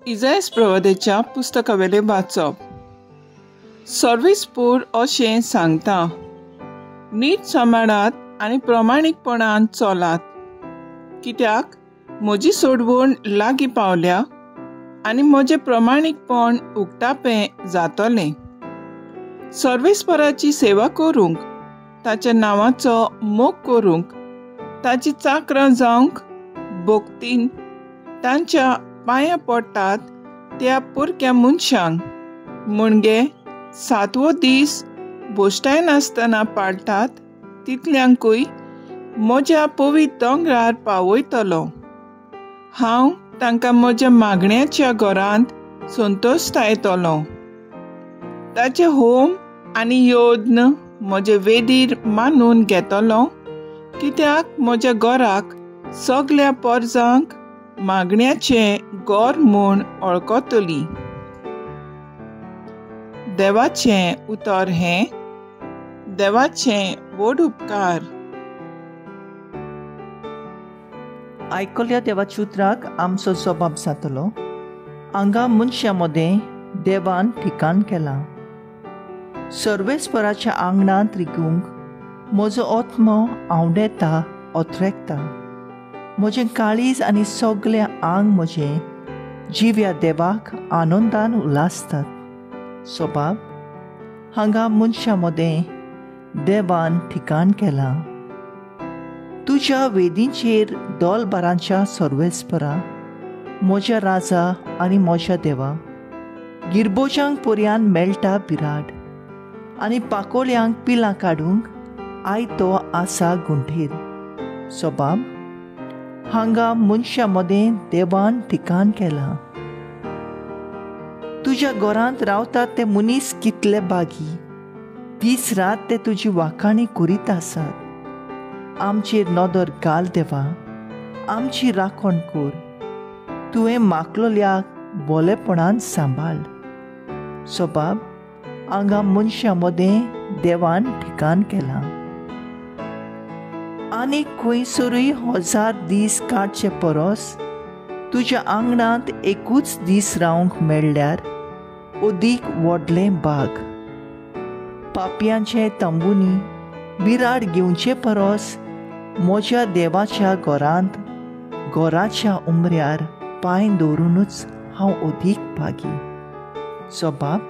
इजायास प्रवादेच्या पुस्तकावेले वाचप. सर्वीस पोर अशें सांगता, नीट सांबाळात आनी प्रमाणीकपणान चलात, कित्याक म्हजी सोडवण लागीं पावल्या आनी म्हजें प्रमाणीकपण उक्तापें जातलें. सर्वेस्पराची सेवा करूंक, ताच्या नांवाचो मोग करूंक, ताची चाकरां जावंक, भोगतीन तांच्या पांयां पडटात त्या पोरक्या मनशांक, म्हणजे 7वो दीस बोश्टाय नासतना पाळटात तितल्यांकूय म्हज्या पवित्र दोंगरार पावयतलो. हांव तांकां म्हज्या मागण्याच्या घरांत संतोश्टायतलों. ताचे होम आनी योद्न म्हजे वेदीर मानून घेतलो, कित्याक म्हज्या घराक सगल्या परजांक मागण्याचें घर म्हूण वळखतलीं. देवाचें उतर हें. देवाचें व्हड उपकार. आयकल्या देवाच्या उतराक आमचो जबाब जातलो. हांगा मनशा मदें देवान ठिकाण केलां. सर्वेस्पराच्या आंगणांत रिगूंक म्हजो आत्मो आवडेता, ओथरेकता. म्हजें काळीज आनी सगलें आंग म्हजें जिव्या देवाक आनंदान उलासतात. सोबाब, हांगा मनशा मदें देवान ठिकाण केलां. तुज्या वेदींचेर दोलबारांच्या सर्वेस्परा, म्हज्या राजा आनी म्हज्या देवा, गिरबोजांक पर्यान मेळटा बिराड, आनी पाकोळ्यांक पिलां काडूंक आयतो आसा गुंठेर. सोबाब, हांगा मनशा मदें देवान ठिकाण केलां. तुज्या घरांत रावतात ते मनीस कितले बागी, दीस रात ते तुजी वाखाणी करीत आसात. आमचेर नदर घाल देवा, आमची राखण कर. तुवें मागलोल्याक बोलेपणान सांबाळ. सोबाब, हांगा मनशा मदें देवान ठिकाण केलां. आनी खंयसरूय 1000 दीस काडचे परस तुज्या आंगणांत एकूच दीस रावंक मेळ्ळ्यार अदीक व्हडलें भाग. पापयांचे तंबुनी बिराड घेवचे परस म्हज्या देवाच्या घरांत घराच्या उमऱ्यार पांय दवरूनच हांव अदीक भागी. सोबाब,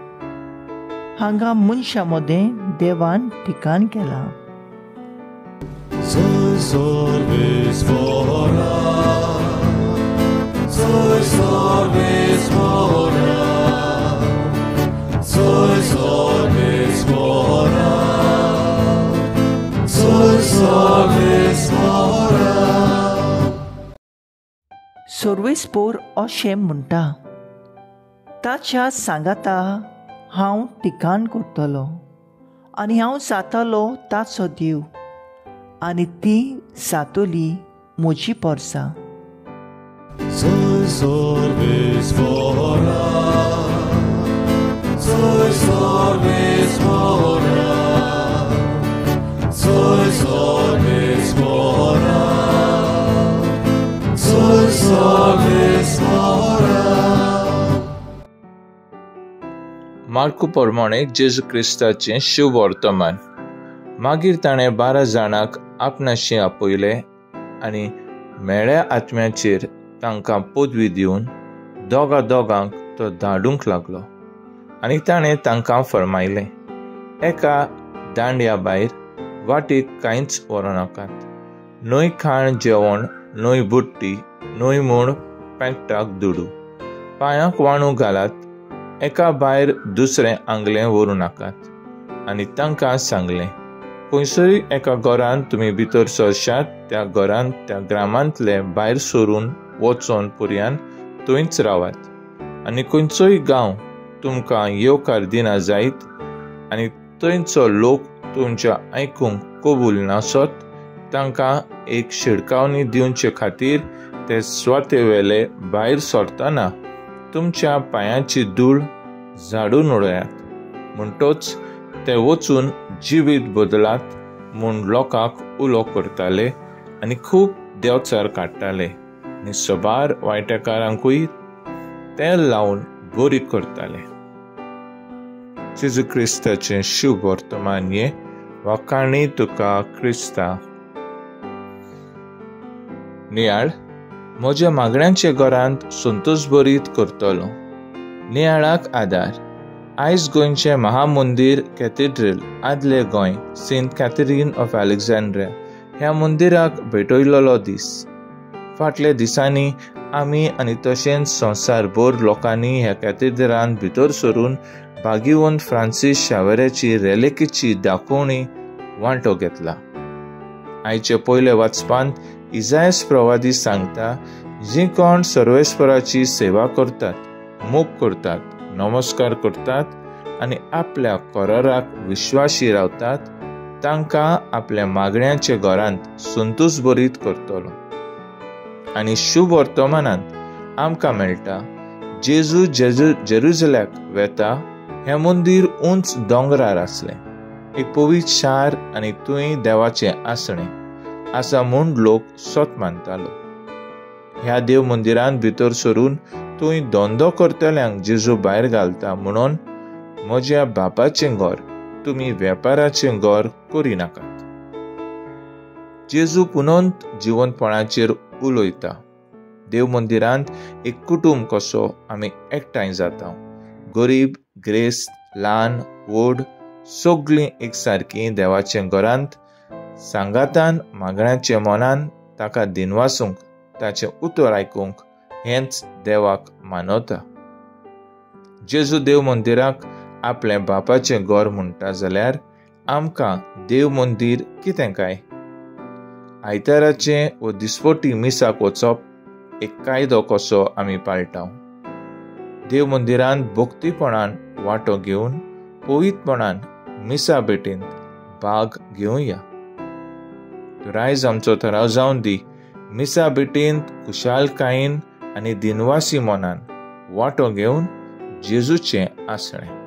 हांगा मनशा मदें देवान ठिकाण केलां. सर्वेस्पोर अशें म्हणटा, ताच्या सांगाता हांव ठिकाण करतलो आनी हांव जातलो ताचो देव, आनी ती जातली म्हजी परसां. मार्कू प्रमाणे जेजू क्रिस्ताचें शुभ वर्तमान. मागीर ताणें 12 जाणांक आपणाशी आपयले आनी मेळ्या आत्म्याचेर तांकां पदवी दिवन दोगांक तो धाडूंक लागलो. आनी ताणें तांकां फर्मायलें, एका दांड्या भायर वाटेक कांयच व्हरनाकात. न्हय खाण जेवण, न्हय बुट्टी, न्हय म्हूण पेंकटाक दुडू. पांयांक वाणू घालात. एका भायर दुसरें आंगलें व्हरू नाकात. आनी तांकां सांगलें, खंयसरूय एका घरांत तुमी भितर सरशात, त्या घरांत त्या ग्रामांतले भायर सरून वचोन पर्यान थंयच रावात. आनी खंयचोय गांव तुमकां येवकार दिना जायत आनी थंयचो लोक तुमच्या आयकूंक कबूल नासत, तांकां एक शिडकावणी दिवचे खातीर ते स्वातेवेले भायर सरतना तुमच्या पांयाची धूळ झाडून उडयात. म्हणटोच ते वचून जिवीत बदलात म्हूण लोकांक उलो करताले आनी खूब देंवचार काडटाले. आनी सोबार वायटेकारांकूय तेल लावन बरी करताले. जेजू क्रिस्ताचें शुभ वर्तमान हे वाखाणी तुका क्रिस्ता. नियाळ म्हज्या मागण्यांचे घरांत संतोश बरीत करतलो. नियाळाक आदार. आयज गोंयचें महामंदिर कॅथेड्रल आदले Goa Saint Catherine of Alexandria ह्या मंदिराक भेटयलोलो दीस. फाटल्या दिसांनी आमी आनी तशेंच संवसारभर लोकांनी ह्या कॅथेड्रलांत भितर सरून भागीवंत फ्रांसीस शावेऱ्याची रेलेकीची दाखोवणी वांटो घेतला. आयचे पयले वाचपांत इसायास प्रवादी सांगता, जी कोण सर्वेस्पराची सेवा करतात, मोग करतात, नमस्कार करतात आनी आपल्या कराराक विश्वासी रावतात, तांकां आपल्या मागण्यांच्या घरांत संतोश बरीत करतलो. आनी शुभ वर्तमानांत आमकां मेळटा, जेजू जेरुसलेमाक वेता हें मंदिर उंच दोंगरार आसलें. एक पवित्र शार आनी थंय देवाचें आसणें आसा म्हूण लोक सोत मानतालो. ह्या देव मंदिरांत भितर सरून थंय धंदो करतल्यांक जेजू भायर घालता म्हणून म्हज्या बापाचें घर तुमी वेपाराचें घर करिनाकात. जेजू पुनंत जिवंतपणाचेर उलयता. देव मंदिरांत एक कुटुंब कसो आमी एकठांय जाता. गरीब, ग्रेस्त, ल्हान, व्हड सगळीं एक सारकीं देवाचें घरांत सांगातान मागण्याचे मनान ताका दिनवासूंक, ताचें उतर आयकूंक हेंच देवाक मानवता. जेजू देव मंदिराक आपलें बापाचें घर म्हणटा जाल्यार आमकां देव मंदीर कितें काय? आयताराचें व दिसपटी मिसाक वचप एक कायदो कसो आमी पाळटाव. देव मंदिरांत भक्तीपणान वांटो घेवन पवित्रपणान मिसा भेटेंत भाग घेवया. आयज आमचो थराव जावन दी मिसा भेटेंत खुशालकायेन आनी दिनवासी मनान वांटो घेवन जेजूचें आसणें.